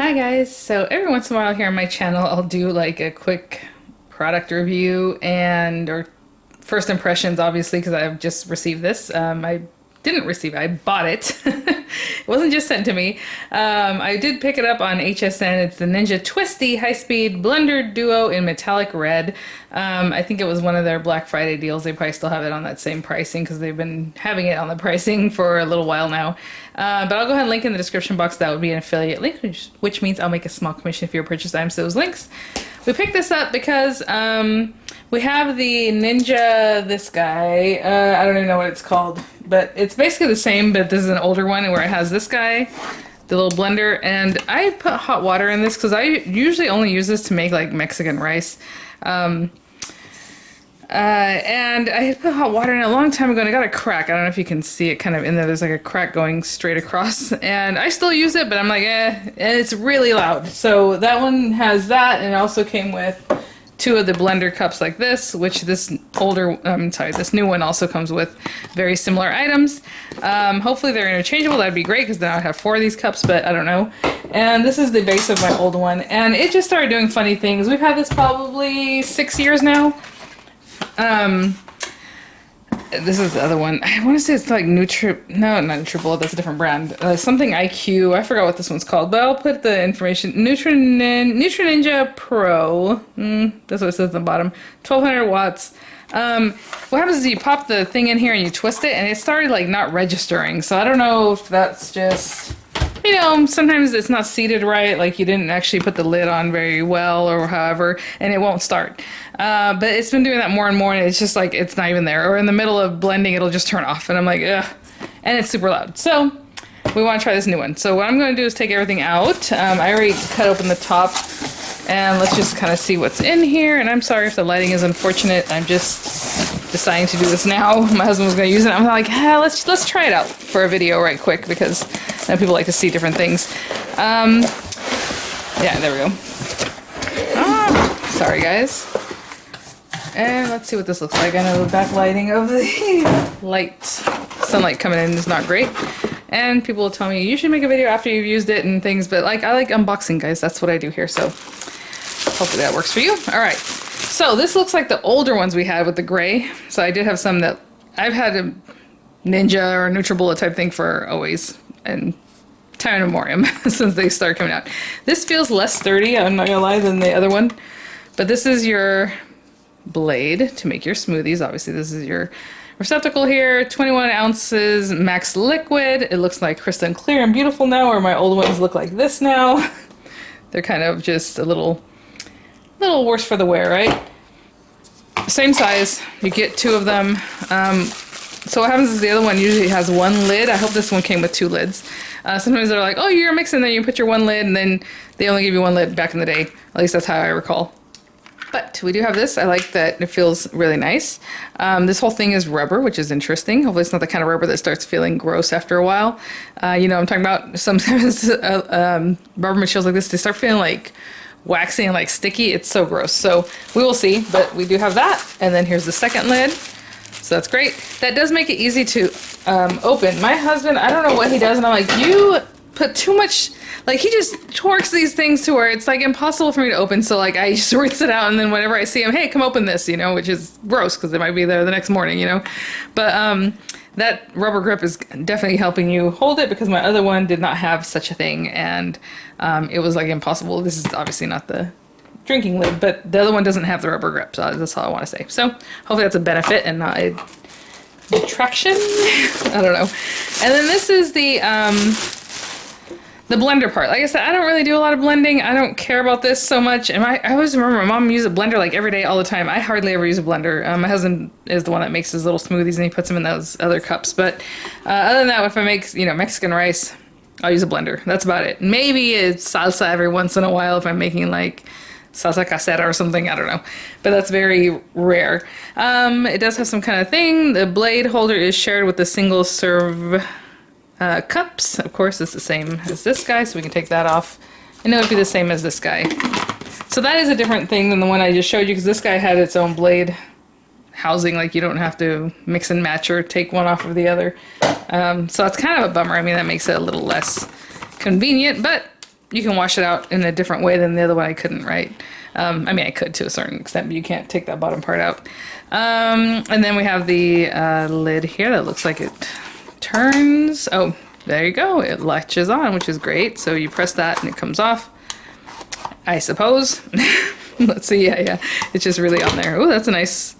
Hi guys, so every once in a while here on my channel I'll do like a quick product review and or first impressions obviously because I've just received this. I didn't receive it, I bought it. It wasn't just sent to me. I did pick it up on HSN. It's the Ninja TWISTi High-Speed Blender Duo in metallic red. I think it was one of their Black Friday deals. They probably still have it on that same pricing because they've been having it on the pricing for a little while now. But I'll go ahead and link in the description box. That would be an affiliate link, which means I'll make a small commission if you purchase items to those links. We picked this up because we have the Ninja, this guy. I don't even know what it's called, but it's basically the same, but this is an older one where it has this guy, the little blender, and I put hot water in this because I usually only use this to make like Mexican rice. And I had put hot water in it a long time ago and I got a crack. I don't know if you can see it kind of in there. There's like a crack going straight across and I still use it, but I'm like, and it's really loud. So that one has that, and it also came with two of the blender cups like this, which this this new one also comes with very similar items. Hopefully they're interchangeable. That'd be great because then I'd have four of these cups, but I don't know. And this is the base of my old one, and it just started doing funny things. We've had this probably 6 years now. This is the other one. I want to say it's like no, not Nutribullet, that's a different brand. Something IQ, I forgot what this one's called, but I'll put the information. Nutri Ninja Pro, that's what it says at the bottom, 1200 watts. What happens is you pop the thing in here and you twist it, and it started like not registering, so I don't know if that's just, you know, sometimes it's not seated right, like you didn't actually put the lid on very well or however, and it won't start. But it's been doing that more and more, and it's just like it's not even there. Or in the middle of blending, it'll just turn off, and I'm like, ugh. And it's super loud. So we want to try this new one. So what I'm going to do is take everything out. I already cut open the top, and let's just kind of see what's in here. And I'm sorry if the lighting is unfortunate. I'm just deciding to do this now. My husband was going to use it. I'm like, let's try it out for a video right quick because now people like to see different things. Yeah, there we go. Sorry, guys. And let's see what this looks like. I know the backlighting of the sunlight coming in is not great. And people will tell me, you should make a video after you've used it and things, but like I like unboxing, guys. That's what I do here, so hopefully that works for you. All right, so this looks like the older ones we had with the gray. So I did have some that I've had a Ninja or Nutribullet type thing for always, and time immemorial since they started coming out. This feels less sturdy, I'm not gonna lie, than the other one. But this is your blade to make your smoothies. Obviously this is your receptacle here, 21 ounces max liquid. It looks like crystal clear and beautiful now, where my old ones look like this now. They're kind of just a little worse for the wear, right? Same size, you get two of them. So what happens is the other one usually has one lid. I hope this one came with two lids. Sometimes they're like, oh, you're mixing, then you put your one lid, and then they only give you one lid back in the day. At least that's how I recall. But we do have this. I like that it feels really nice. This whole thing is rubber, which is interesting. Hopefully it's not the kind of rubber that starts feeling gross after a while. You know, I'm talking about sometimes rubber materials like this, they start feeling like waxy and like sticky. It's so gross. So we will see, but we do have that. And then here's the second lid. So that's great. That does make it easy to open. My husband, I don't know what he does, and I'm like, you put too much, like he just torques these things to where it's like impossible for me to open. So like I just rinse it out, and then whenever I see him, hey, come open this, you know, which is gross because it might be there the next morning, you know. But that rubber grip is definitely helping you hold it because my other one did not have such a thing, and it was like impossible. This is obviously not the drinking lid, but the other one doesn't have the rubber grip, so that's all I want to say. So hopefully that's a benefit and not a detraction. I don't know. And then this is the blender part. Like I said, I don't really do a lot of blending. I don't care about this so much. And I always remember my mom used a blender like every day, all the time. I hardly ever use a blender. My husband is the one that makes his little smoothies and he puts them in those other cups. But other than that, if I make, you know, Mexican rice, I'll use a blender. That's about it. Maybe it's salsa every once in a while if I'm making like salsa casera or something, I don't know. But that's very rare. It does have some kind of thing. The blade holder is shared with the single serve cups. Of course, it's the same as this guy, so we can take that off. And it would be the same as this guy. So that is a different thing than the one I just showed you, because this guy had its own blade housing, like you don't have to mix and match or take one off of the other. So it's kind of a bummer. I mean, that makes it a little less convenient, but you can wash it out in a different way than the other one. I couldn't, right? I mean, I could to a certain extent, but you can't take that bottom part out. And then we have the lid here that looks like it turns. Oh, there you go. It latches on, which is great. So you press that and it comes off, I suppose. Let's see. Yeah. It's just really on there. Oh, that's a nice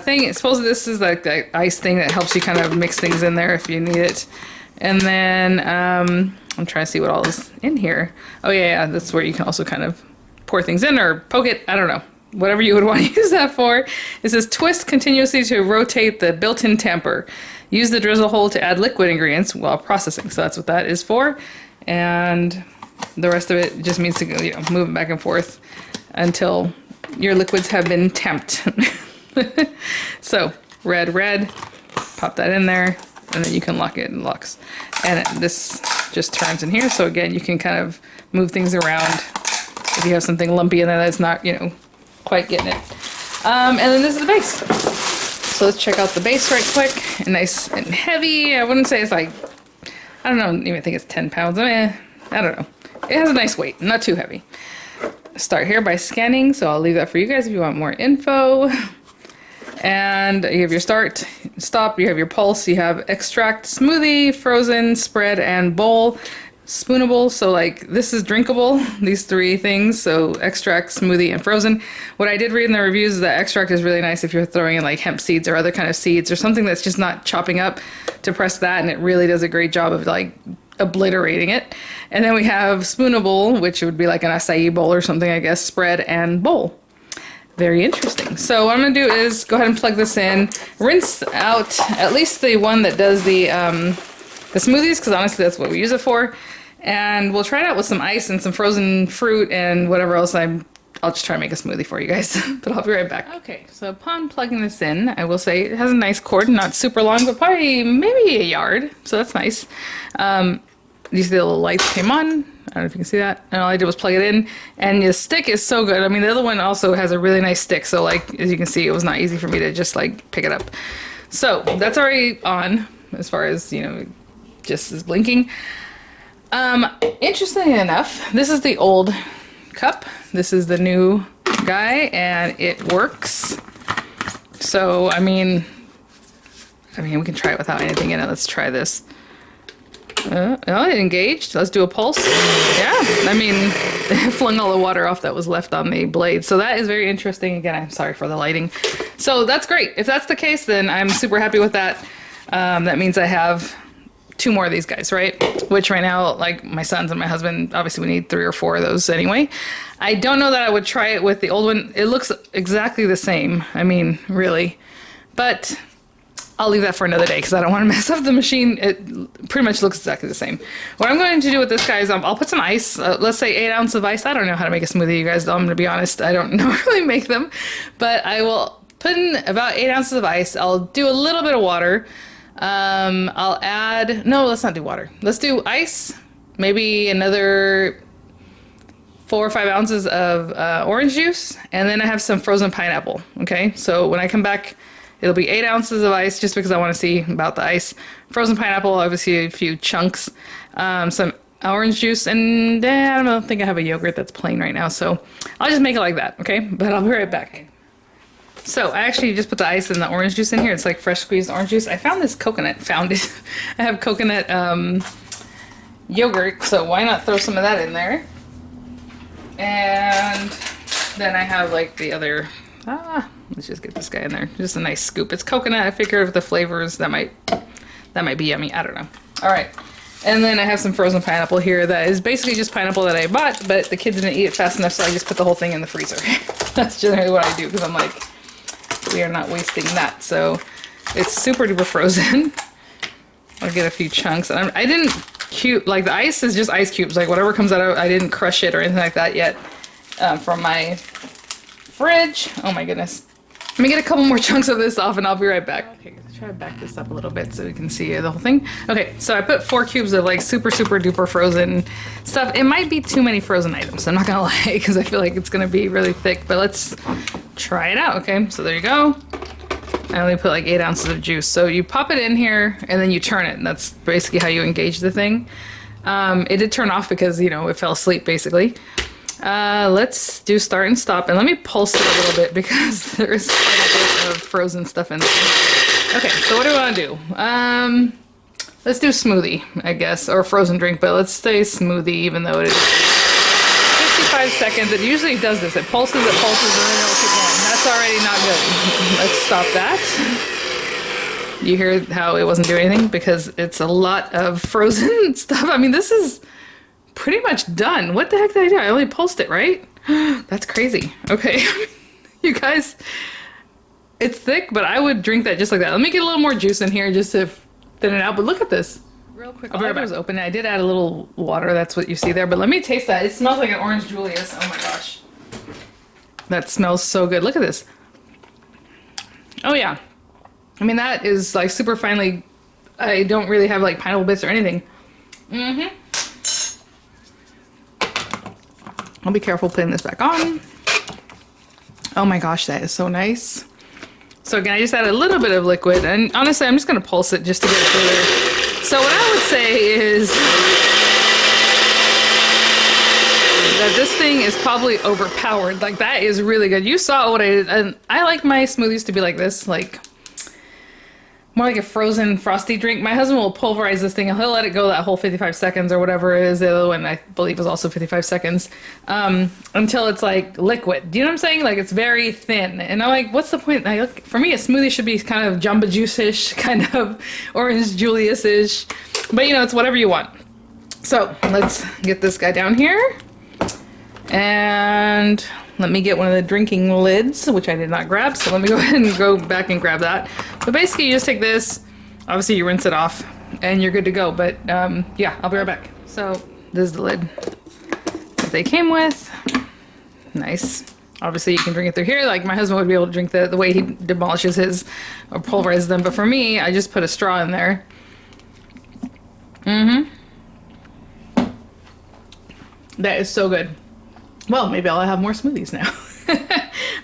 thing. Suppose this is like the ice thing that helps you kind of mix things in there if you need it. And then I'm trying to see what all is in here. Oh yeah, that's where you can also kind of pour things in or poke it. I don't know. Whatever you would want to use that for. It says twist continuously to rotate the built-in tamper. Use the drizzle hole to add liquid ingredients while processing. So that's what that is for. And the rest of it just means to move it back and forth until your liquids have been temped. So red, pop that in there, and then you can lock it. It locks. And this just turns in here. So again, you can kind of move things around if you have something lumpy in there that's not, quite getting it. And then this is the base. So let's check out the base right quick. Nice and heavy. I wouldn't say it's like, I don't even think it's 10 pounds. I don't know. It has a nice weight, not too heavy. Start here by scanning. So I'll leave that for you guys if you want more info. And you have your start, stop, you have your pulse, you have extract, smoothie, frozen, spread, and bowl. Spoonable, so like this is drinkable, these three things, so extract, smoothie, and frozen. What I did read in the reviews is that extract is really nice if you're throwing in like hemp seeds or other kind of seeds or something that's just not chopping up, to press that, and it really does a great job of like obliterating it. And then we have spoonable, which would be like an acai bowl or something, I guess, spread and bowl. Very interesting. So what I'm gonna do is go ahead and plug this in, rinse out at least the one that does the smoothies, because honestly that's what we use it for. And we'll try it out with some ice and some frozen fruit and whatever else. I'll just try to make a smoothie for you guys, but I'll be right back. Okay, so upon plugging this in, I will say it has a nice cord, not super long, but probably maybe a yard, so that's nice. You see the little lights came on. I don't know if you can see that. And all I did was plug it in, and the stick is so good. I mean, the other one also has a really nice stick, so like, as you can see, it was not easy for me to just like pick it up. So that's already on, as far as, just is blinking. Interestingly enough, this is the old cup. This is the new guy, and it works. So, I mean, we can try it without anything in it. Let's try this. Oh, it engaged. Let's do a pulse. Yeah, I mean, it flung all the water off that was left on the blade. So that is very interesting. Again, I'm sorry for the lighting. So that's great. If that's the case, then I'm super happy with that. That means I have 2 more of these guys, right? Which right now, like my sons and my husband, obviously we need 3 or 4 of those anyway. I don't know that I would try it with the old one. It looks exactly the same. I mean, really. But I'll leave that for another day because I don't want to mess up the machine. It pretty much looks exactly the same. What I'm going to do with this, guys, I'll put some ice. Let's say 8 ounces of ice. I don't know how to make a smoothie, you guys. I'm going to be honest. I don't really make them. But I will put in about 8 ounces of ice. I'll do a little bit of water. I'll add... No, let's not do water. Let's do ice. Maybe another 4 or 5 ounces of orange juice. And then I have some frozen pineapple. Okay? So when I come back... It'll be 8 ounces of ice just because I want to see about the ice. Frozen pineapple, obviously a few chunks. Some orange juice, and I don't think I have a yogurt that's plain right now, so I'll just make it like that, okay? But I'll be right back. So I actually just put the ice and the orange juice in here. It's like fresh squeezed orange juice. I found this coconut, I have coconut yogurt, so why not throw some of that in there? And then I have like the other... let's just get this guy in there. Just a nice scoop. It's coconut. I figured with the flavors that might be yummy. I don't know. All right. And then I have some frozen pineapple here that is basically just pineapple that I bought, but the kids didn't eat it fast enough, so I just put the whole thing in the freezer. That's generally what I do because I'm like, we are not wasting that. So it's super duper frozen. I'll get a few chunks. And I didn't like the ice is just ice cubes. Like whatever comes out, I didn't crush it or anything like that yet from my fridge. Oh my goodness. Let me get a couple more chunks of this off and I'll be right back. Okay, let's try to back this up a little bit so we can see the whole thing. Okay, so I put 4 cubes of like super duper frozen stuff. It might be too many frozen items, I'm not gonna lie, because I feel like it's gonna be really thick, but let's try it out. Okay, so there you go. I only put like 8 ounces of juice. So you pop it in here and then you turn it, and that's basically how you engage the thing. It did turn off because, you know, it fell asleep basically. Let's do start and stop, and let me pulse it a little bit because there is quite a bit of frozen stuff in there. Okay, so what do we want to do? Let's do smoothie, I guess, or frozen drink, but let's say smoothie even though it is 55 seconds. It usually does this. It pulses, and then it'll keep going. That's already not good. Let's stop that. You hear how it wasn't doing anything? Because it's a lot of frozen stuff. I mean, this is pretty much done. What the heck did I do? I only pulsed it, right? That's crazy. Okay. You guys, it's thick, but I would drink that just like that. Let me get a little more juice in here just to thin it out, but look at this. Real quick, all I did was open it. I did add a little water, that's what you see there, but let me taste that. It smells like an orange Julius. Oh my gosh. That smells so good. Look at this. Oh yeah. I mean, that is like super finely, I don't really have like pineapple bits or anything. Mm-hmm. I'll be careful putting this back on. Oh my gosh, that is so nice. So again, I just added a little bit of liquid, and honestly, I'm just gonna pulse it just to get it further. So what I would say is that this thing is probably overpowered. Like, that is really good. You saw what I did, and I like my smoothies to be like this, like more like a frozen frosty drink. My husband will pulverize this thing, and he'll let it go that whole 55 seconds or whatever it is. The other one I believe is also 55 seconds, until it's like liquid. Do you know what I'm saying? Like, it's very thin. And I'm like, what's the point? For me, a smoothie should be kind of Jamba Juice-ish, kind of Orange Julius-ish. But you know, it's whatever you want. So let's get this guy down here. And let me get one of the drinking lids, which I did not grab, so let me go ahead and go back and grab that. But basically, you just take this, obviously you rinse it off, and you're good to go. But yeah, I'll be right back. So this is the lid that they came with. Nice. Obviously, you can drink it through here. Like, my husband would be able to drink the way he demolishes his or pulverizes them. But for me, I just put a straw in there. Mm-hmm. That is so good. Well, maybe I'll have more smoothies now.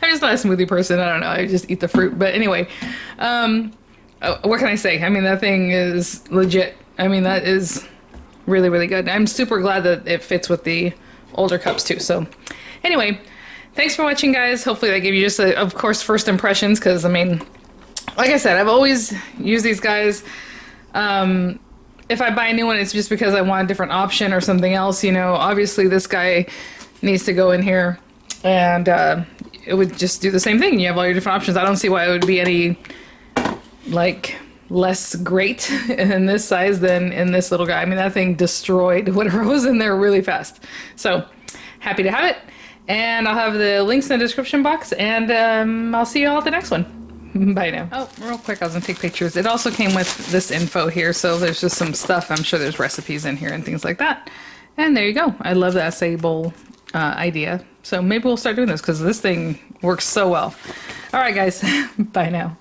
I'm just not a smoothie person. I don't know. I just eat the fruit. But anyway, what can I say? I mean, that thing is legit. I mean, that is really, really good. I'm super glad that it fits with the older cups too. So anyway, thanks for watching, guys. Hopefully that gave you just, of course, first impressions. Because, I mean, like I said, I've always used these guys. If I buy a new one, it's just because I want a different option or something else. You know, obviously this guy needs to go in here, and it would just do the same thing. You have all your different options. I don't see why it would be any like less great in this size than in this little guy. I mean, that thing destroyed whatever was in there really fast. So happy to have it, and I'll have the links in the description box, and I'll see you all at the next one. Bye now. Oh, real quick, I was gonna take pictures. It also came with this info here, so there's just some stuff. I'm sure there's recipes in here and things like that. And there you go. I love the acai bowl idea. So maybe we'll start doing this because this thing works so well. All right, guys. Bye now.